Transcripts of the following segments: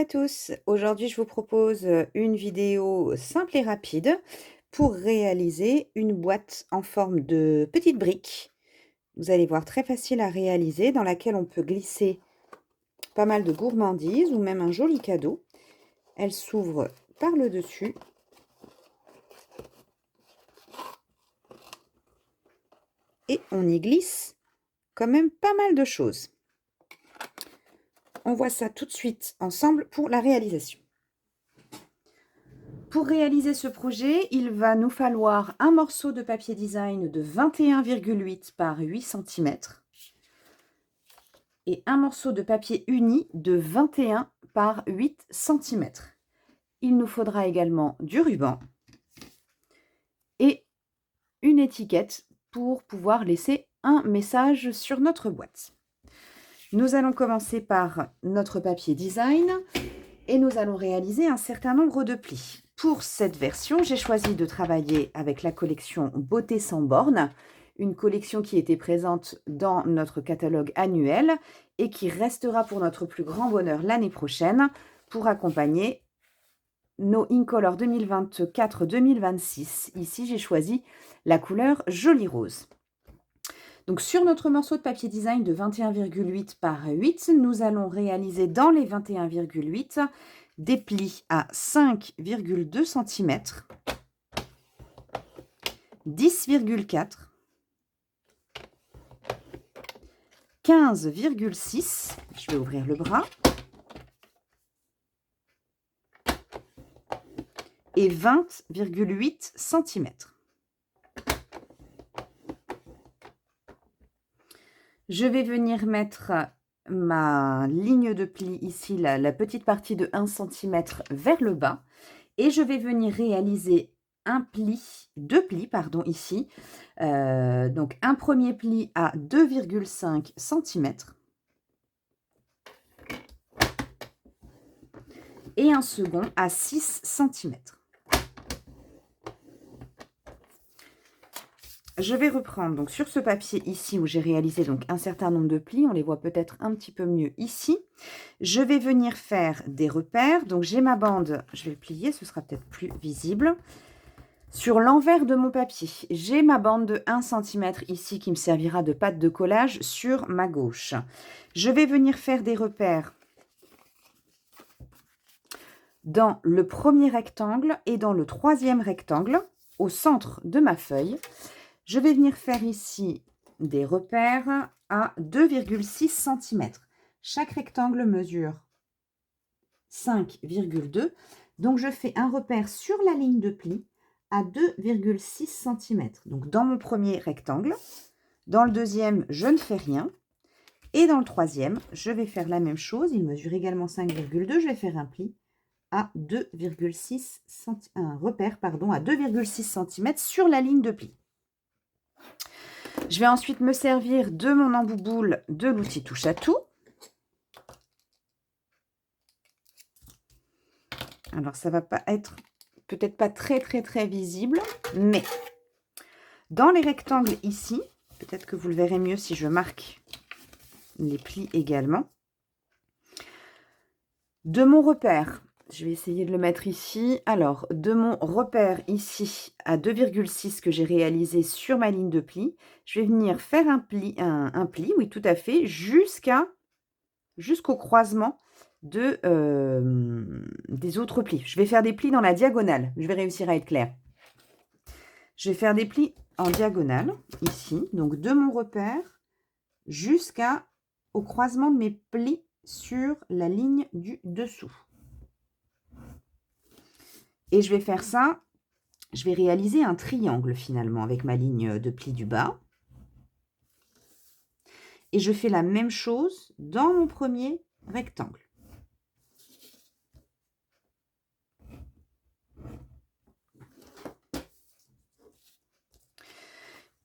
à tous, aujourd'hui je vous propose une vidéo simple et rapide pour réaliser une boîte en forme de petite brique. Vous allez voir, très facile à réaliser, dans laquelle on peut glisser pas mal de gourmandises ou même un joli cadeau. Elle s'ouvre par le dessus et on y glisse quand même pas mal de choses. On voit ça tout de suite ensemble pour la réalisation. Pour réaliser ce projet, il va nous falloir un morceau de papier design de 21,8 par 8 cm et un morceau de papier uni de 21 par 8 cm. Il nous faudra également du ruban et une étiquette pour pouvoir laisser un message sur notre boîte. Nous allons commencer par notre papier design et nous allons réaliser un certain nombre de plis. Pour cette version, j'ai choisi de travailler avec la collection Beauté sans bornes, une collection qui était présente dans notre catalogue annuel et qui restera pour notre plus grand bonheur l'année prochaine pour accompagner nos Incolor 2024-2026. Ici, j'ai choisi la couleur Joli Rose. Donc, sur notre morceau de papier design de 21,8 par 8, nous allons réaliser dans les 21,8 des plis à 5,2 cm, 10,4, 15,6, je vais ouvrir le bras, et 20,8 cm. Je vais venir mettre ma ligne de pli ici, la petite partie de 1 cm vers le bas, et je vais venir réaliser deux plis, pardon, ici. Donc un premier pli à 2,5 cm et un second à 6 cm. Je vais reprendre donc sur ce papier ici où j'ai réalisé donc un certain nombre de plis, on les voit peut-être un petit peu mieux ici. Je vais venir faire des repères, donc j'ai ma bande, je vais le plier, ce sera peut-être plus visible. Sur l'envers de mon papier, j'ai ma bande de 1 cm ici qui me servira de pâte de collage sur ma gauche. Je vais venir faire des repères dans le premier rectangle et dans le troisième rectangle au centre de ma feuille. Je vais venir faire ici des repères à 2,6 cm. Chaque rectangle mesure 5,2. Donc, je fais un repère sur la ligne de pli à 2,6 cm. Donc, dans mon premier rectangle. Dans le deuxième, je ne fais rien. Et dans le troisième, je vais faire la même chose. Il mesure également 5,2. Je vais faire un pli à 2,6 cm. Un repère, pardon, à 2,6 cm sur la ligne de pli. Je vais ensuite me servir de mon embouboule de l'outil touche à tout. Alors, ça va pas être peut-être pas très visible, mais dans les rectangles ici, peut-être que vous le verrez mieux si je marque les plis également. De mon repère, je vais essayer de le mettre ici. Alors, de mon repère ici à 2,6 que j'ai réalisé sur ma ligne de pli, je vais venir faire un pli, oui, tout à fait, jusqu'au croisement des autres plis. Je vais faire des plis dans la diagonale. Je vais réussir à être claire. Je vais faire des plis en diagonale, ici, donc de mon repère jusqu'au croisement de mes plis sur la ligne du dessous. Et je vais faire ça, je vais réaliser un triangle finalement avec ma ligne de pli du bas. Et je fais la même chose dans mon premier rectangle.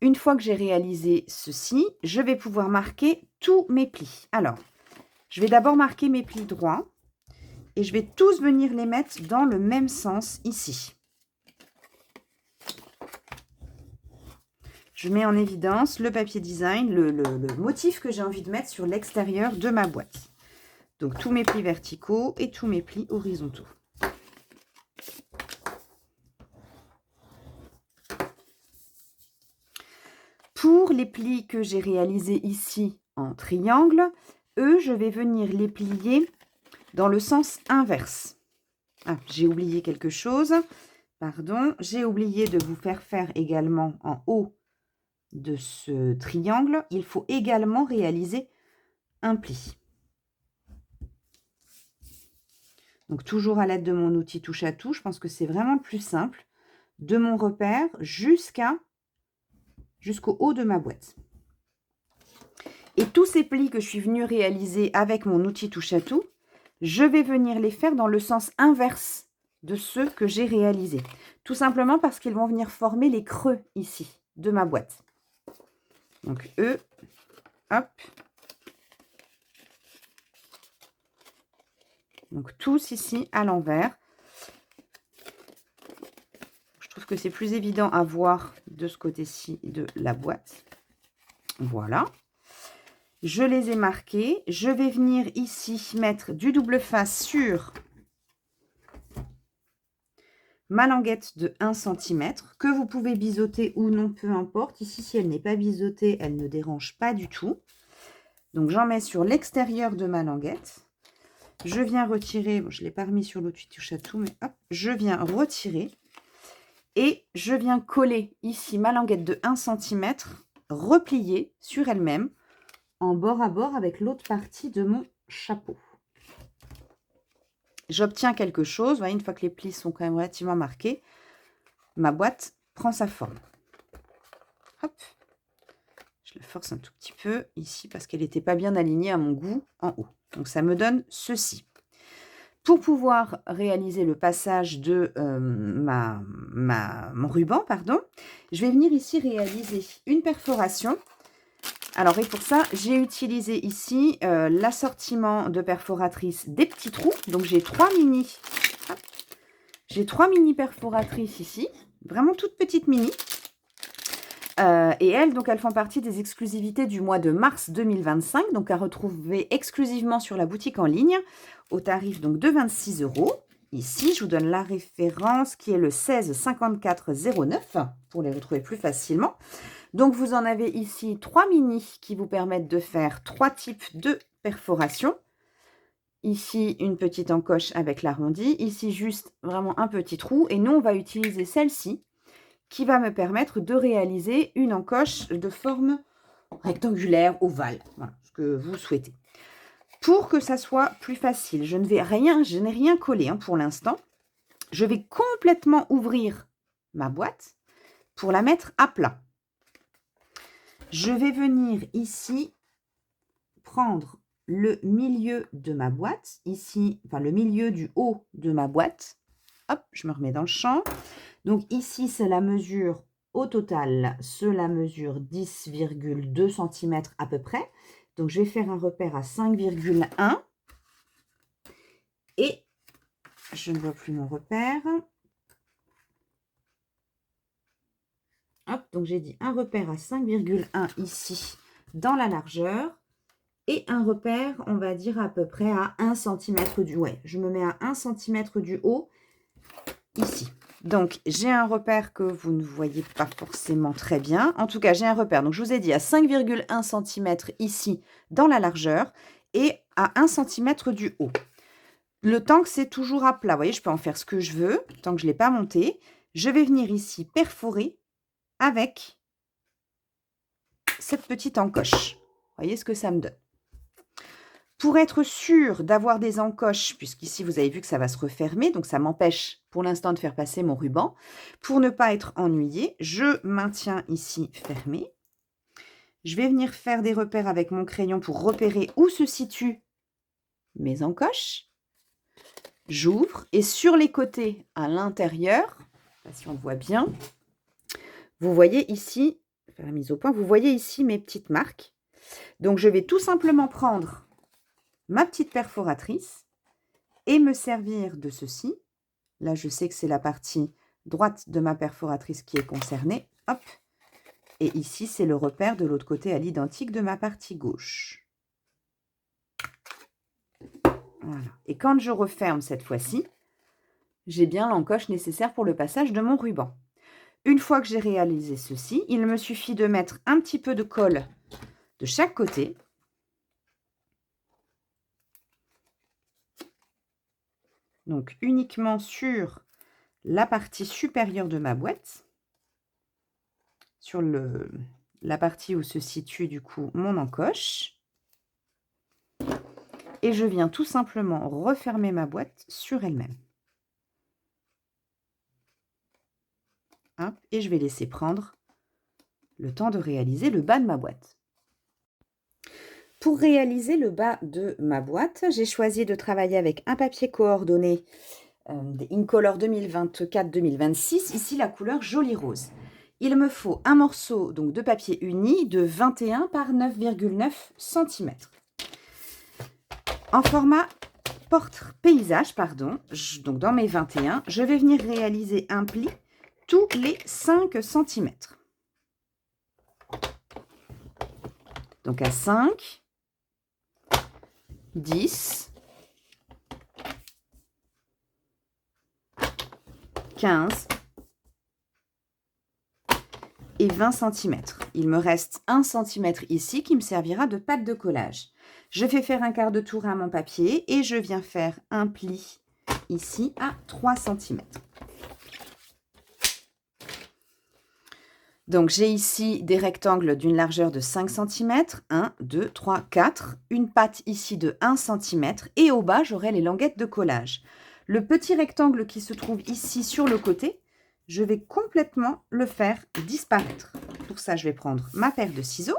Une fois que j'ai réalisé ceci, je vais pouvoir marquer tous mes plis. Alors, je vais d'abord marquer mes plis droits et je vais tous venir les mettre dans le même sens ici. Je mets en évidence le papier design, le motif que j'ai envie de mettre sur l'extérieur de ma boîte. Donc, tous mes plis verticaux et tous mes plis horizontaux. Pour les plis que j'ai réalisés ici en triangle, eux, je vais venir les plier dans le sens inverse. Ah, j'ai oublié quelque chose. Pardon, j'ai oublié de vous faire également en haut de ce triangle. Il faut également réaliser un pli. Donc, toujours à l'aide de mon outil touche à tout, je pense que c'est vraiment le plus simple. De mon repère jusqu'au haut de ma boîte. Et tous ces plis que je suis venue réaliser avec mon outil touche à tout, je vais venir les faire dans le sens inverse de ceux que j'ai réalisés. Tout simplement parce qu'ils vont venir former les creux ici de ma boîte. Donc, eux, hop. Donc, tous ici à l'envers. Je trouve que c'est plus évident à voir de ce côté-ci de la boîte. Voilà. Je les ai marqués. Je vais venir ici mettre du double face sur ma languette de 1 cm que vous pouvez biseauter ou non, peu importe. Ici, si elle n'est pas biseautée, elle ne dérange pas du tout. Donc, j'en mets sur l'extérieur de ma languette. Je viens retirer, bon, je ne l'ai pas remis sur l'outil touche à tout, mais hop, je viens retirer. Et je viens coller ici ma languette de 1 cm repliée sur elle-même en bord à bord avec l'autre partie de mon chapeau. J'obtiens quelque chose. Vous voyez, une fois que les plis sont quand même relativement marqués, ma boîte prend sa forme. Hop. Je la force un tout petit peu ici parce qu'elle n'était pas bien alignée à mon goût en haut. Donc, ça me donne ceci. Pour pouvoir réaliser le passage de mon ruban, pardon, je vais venir ici réaliser une perforation. Alors, et pour ça, j'ai utilisé ici l'assortiment de perforatrices des petits trous. Donc, j'ai 3 mini. J'ai 3 mini perforatrices ici, vraiment toutes petites mini. Et elles, donc, elles font partie des exclusivités du mois de mars 2025, donc à retrouver exclusivement sur la boutique en ligne, au tarif donc de 26 €. Ici, je vous donne la référence qui est le 16 54 09 pour les retrouver plus facilement. Donc, vous en avez ici 3 mini qui vous permettent de faire 3 types de perforations. Ici, une petite encoche avec l'arrondi. Ici, juste vraiment un petit trou. Et nous, on va utiliser celle-ci qui va me permettre de réaliser une encoche de forme rectangulaire, ovale, voilà, ce que vous souhaitez. Pour que ça soit plus facile, je n'ai rien collé pour l'instant. Je vais complètement ouvrir ma boîte pour la mettre à plat. Je vais venir ici prendre le milieu de ma boîte, ici, enfin le milieu du haut de ma boîte. Hop, je me remets dans le champ. Donc ici, c'est la mesure au total, cela mesure 10,2 cm à peu près. Donc je vais faire un repère à 5,1 et je ne vois plus mon repère. Hop, donc j'ai dit un repère à 5,1 ici dans la largeur et un repère, on va dire à peu près à 1 cm du haut. Ouais, je me mets à 1 cm du haut ici. Donc, j'ai un repère que vous ne voyez pas forcément très bien. En tout cas, j'ai un repère. Donc, je vous ai dit à 5,1 cm ici dans la largeur et à 1 cm du haut. Le temps que c'est toujours à plat. Vous voyez, je peux en faire ce que je veux tant que je ne l'ai pas monté. Je vais venir ici perforer avec cette petite encoche. Vous voyez ce que ça me donne. Pour être sûr d'avoir des encoches, puisqu'ici, vous avez vu que ça va se refermer, donc ça m'empêche pour l'instant de faire passer mon ruban. Pour ne pas être ennuyé, je maintiens ici fermé. Je vais venir faire des repères avec mon crayon pour repérer où se situent mes encoches. J'ouvre et sur les côtés, à l'intérieur, si on le voit bien, vous voyez ici, faire la mise au point, vous voyez ici mes petites marques. Donc, je vais tout simplement prendre ma petite perforatrice et me servir de ceci. Là, je sais que c'est la partie droite de ma perforatrice qui est concernée. Hop. Et ici, c'est le repère de l'autre côté à l'identique de ma partie gauche. Voilà. Et quand je referme cette fois-ci, j'ai bien l'encoche nécessaire pour le passage de mon ruban. Une fois que j'ai réalisé ceci, il me suffit de mettre un petit peu de colle de chaque côté. Donc uniquement sur la partie supérieure de ma boîte, sur la partie où se situe du coup mon encoche. Et je viens tout simplement refermer ma boîte sur elle-même. Hop, et je vais laisser prendre le temps de réaliser le bas de ma boîte. Pour réaliser le bas de ma boîte, j'ai choisi de travailler avec un papier coordonné des Incolor 2024-2026, ici la couleur Joli Rose. Il me faut un morceau donc, de papier uni de 21 par 9,9 cm. En format paysage, donc dans mes 21, je vais venir réaliser un pli tous les 5 cm. Donc à 5, 10, 15 et 20 cm. Il me reste 1 cm ici qui me servira de pâte de collage. Je fais faire un quart de tour à mon papier et je viens faire un pli ici à 3 cm. Donc j'ai ici des rectangles d'une largeur de 5 cm, 1, 2, 3, 4, une patte ici de 1 cm et au bas j'aurai les languettes de collage. Le petit rectangle qui se trouve ici sur le côté, je vais complètement le faire disparaître. Pour ça, je vais prendre ma paire de ciseaux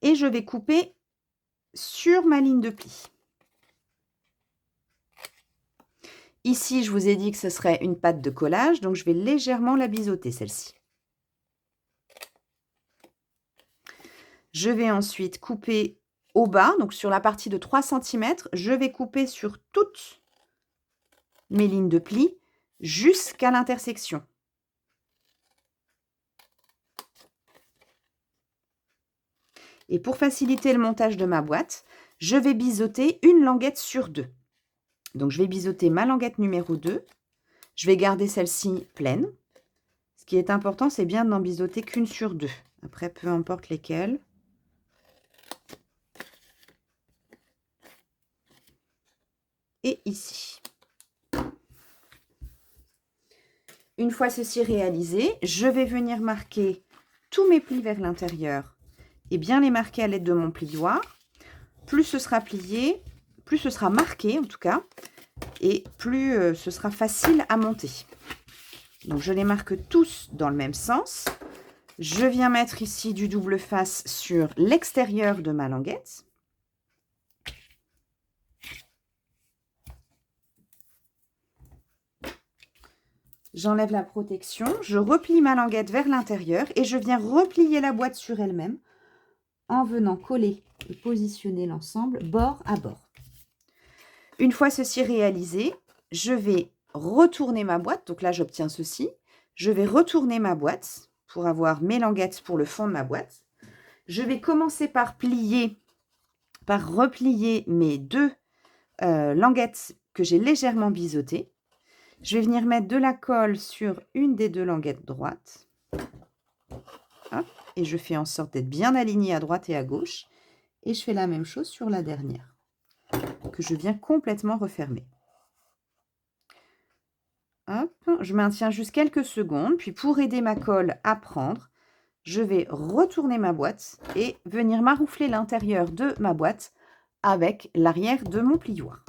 et je vais couper sur ma ligne de pli. Ici, je vous ai dit que ce serait une patte de collage, donc je vais légèrement la biseauter, celle-ci. Je vais ensuite couper au bas, donc sur la partie de 3 cm, je vais couper sur toutes mes lignes de pli jusqu'à l'intersection. Et pour faciliter le montage de ma boîte, je vais biseauter une languette sur 2. Donc, je vais biseauter ma languette numéro 2. Je vais garder celle-ci pleine. Ce qui est important, c'est bien de n'en biseauter qu'une sur 2. Après, peu importe lesquelles. Et ici. Une fois ceci réalisé, je vais venir marquer tous mes plis vers l'intérieur et bien les marquer à l'aide de mon plioir. Plus ce sera plié, plus ce sera marqué en tout cas, et plus ce sera facile à monter. Donc je les marque tous dans le même sens. Je viens mettre ici du double face sur l'extérieur de ma languette. J'enlève la protection, je replie ma languette vers l'intérieur et je viens replier la boîte sur elle-même en venant coller et positionner l'ensemble bord à bord. Une fois ceci réalisé, je vais retourner ma boîte. Donc là, j'obtiens ceci. Je vais retourner ma boîte pour avoir mes languettes pour le fond de ma boîte. Je vais commencer par replier mes 2 languettes que j'ai légèrement biseautées. Je vais venir mettre de la colle sur une des 2 languettes droites. Hop, et je fais en sorte d'être bien alignée à droite et à gauche. Et je fais la même chose sur la dernière, que je viens complètement refermer. Hop, je maintiens juste quelques secondes. Puis pour aider ma colle à prendre, je vais retourner ma boîte et venir maroufler l'intérieur de ma boîte avec l'arrière de mon plioir.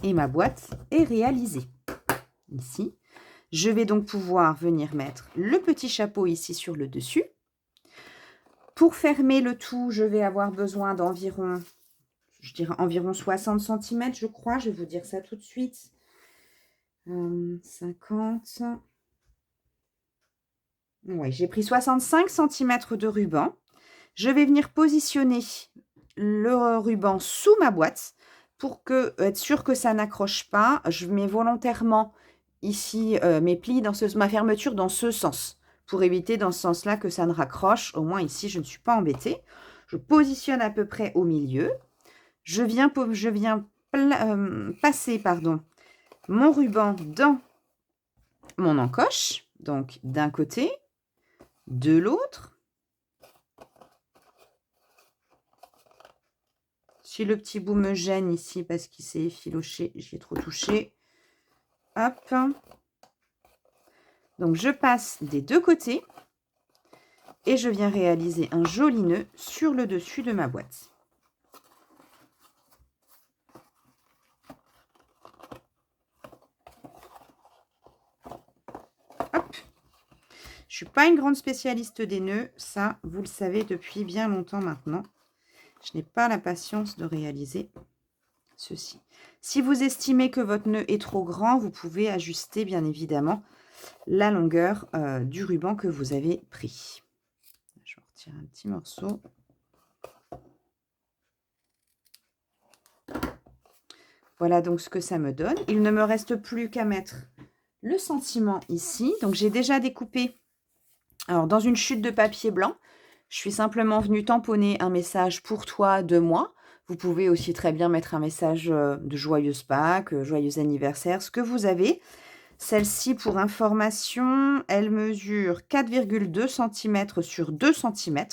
Et ma boîte est réalisée. Ici, je vais donc pouvoir venir mettre le petit chapeau ici sur le dessus. Pour fermer le tout, je vais avoir besoin d'environ, je dirais environ 60 cm, je crois. Je vais vous dire ça tout de suite. 50. Oui, j'ai pris 65 cm de ruban. Je vais venir positionner le ruban sous ma boîte pour être sûr que ça n'accroche pas. Je mets volontairement ici mes plis, ma fermeture dans ce sens, pour éviter dans ce sens-là que ça ne raccroche. Au moins ici, je ne suis pas embêtée. Je positionne à peu près au milieu. Je viens passer mon ruban dans mon encoche, donc d'un côté, de l'autre. Si le petit bout me gêne ici parce qu'il s'est effiloché, j'y ai trop touché. Hop. Donc je passe des deux côtés et je viens réaliser un joli nœud sur le dessus de ma boîte. Hop. Je ne suis pas une grande spécialiste des nœuds, ça vous le savez depuis bien longtemps maintenant. Je n'ai pas la patience de réaliser ceci. Si vous estimez que votre nœud est trop grand, vous pouvez ajuster bien évidemment la longueur du ruban que vous avez pris. Je vais retirer un petit morceau. Voilà donc ce que ça me donne. Il ne me reste plus qu'à mettre le sentiment ici. Donc j'ai déjà découpé alors dans une chute de papier blanc. Je suis simplement venue tamponner un message pour toi de moi. Vous pouvez aussi très bien mettre un message de joyeuse Pâques, joyeux anniversaire, ce que vous avez. Celle-ci, pour information, elle mesure 4,2 cm sur 2 cm.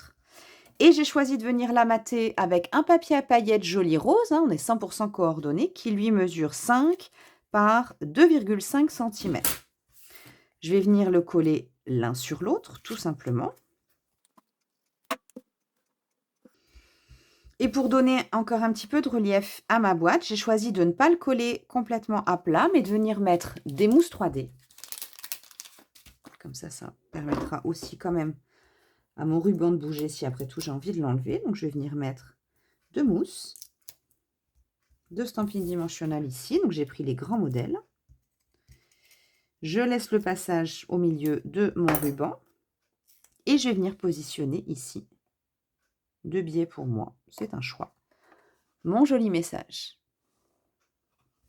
Et j'ai choisi de venir la mater avec un papier à paillettes joli rose, on est 100% coordonné, qui lui mesure 5 par 2,5 cm. Je vais venir le coller l'un sur l'autre, tout simplement. Et pour donner encore un petit peu de relief à ma boîte, j'ai choisi de ne pas le coller complètement à plat, mais de venir mettre des mousses 3D. Comme ça, ça permettra aussi quand même à mon ruban de bouger si après tout j'ai envie de l'enlever. Donc je vais venir mettre de mousse, de stamping dimensionnel ici. Donc j'ai pris les grands modèles. Je laisse le passage au milieu de mon ruban et je vais venir positionner ici, de biais pour moi, c'est un choix, mon joli message.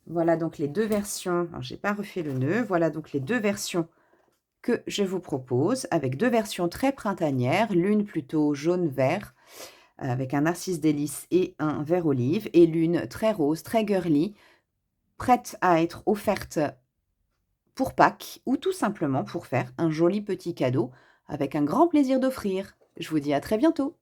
Voilà donc les deux versions. Je n'ai pas refait le nœud. Voilà donc les deux versions que je vous propose, avec deux versions très printanières, l'une plutôt jaune-vert, avec un narcisse délice et un vert olive, et l'une très rose, très girly, prête à être offerte pour Pâques, ou tout simplement pour faire un joli petit cadeau, avec un grand plaisir d'offrir. Je vous dis à très bientôt.